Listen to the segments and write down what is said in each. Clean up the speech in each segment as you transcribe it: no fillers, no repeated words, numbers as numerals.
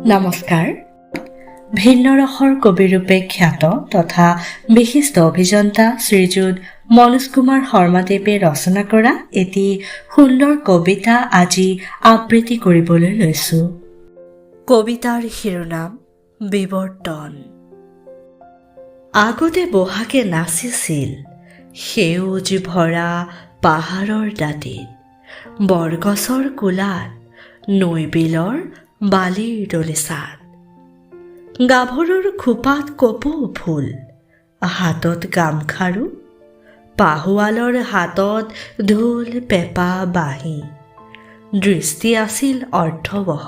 নমস্কাৰ। ভিন্ন ৰসৰ কবিৰূপে খ্যাত তথা বিশিষ্ট অভিযন্তা শ্ৰীযুত মনোজ কুমাৰ শৰ্মাদেৱে ৰচনা কৰা এটি সুন্দৰ কবিতা আজি আবৃত্তি কৰিবলৈ লৈছো। কবিতাৰ শিৰোনাম বিৱৰ্তন। আগতে বহাগে নাচিছিল সেউজ ভৰা পাহাৰৰ দাঁতিত, বৰগছৰ কোলাত নৈ বিলৰ বালিৰ দলিচাত। গাভৰুৰ খোপাত কপৌ ফুল, হাতত গামখাৰু, পাহুৱালৰ হাতত ঢোল পেঁপা বাঁহী। দৃষ্টি আছিল অৰ্থবহ,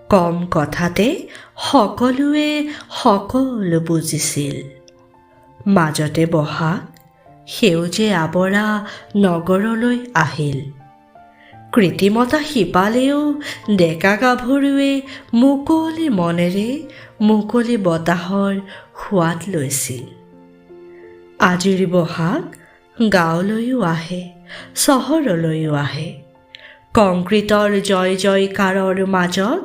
কম কথাতে সকলোৱে সকলো বুজিছিল। মাজতে বহাগ সেউজে আৱৰা নগৰলৈ আহিল। কৃত্ৰিমতা শিপালেও ডেকা গাভৰুৱে মুকলি মনেৰে মুকলি বতাহৰ সোৱাদ লৈছিল। আজিৰ বহাগ গাঁৱলৈও আহে, চহৰলৈও আহে। কংক্ৰিটৰ জয় জয়কাৰৰ মাজত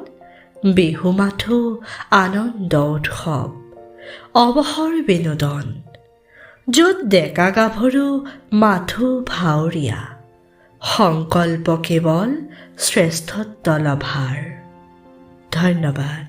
বিহু মাথো আনন্দ উৎসৱ, অৱসৰ বিনোদন, য'ত ডেকা গাভৰু মাথো ভাৱৰীয়া, সংকল্প কেৱল শ্ৰেষ্ঠত্ব লভাৰ। ধন্যবাদ।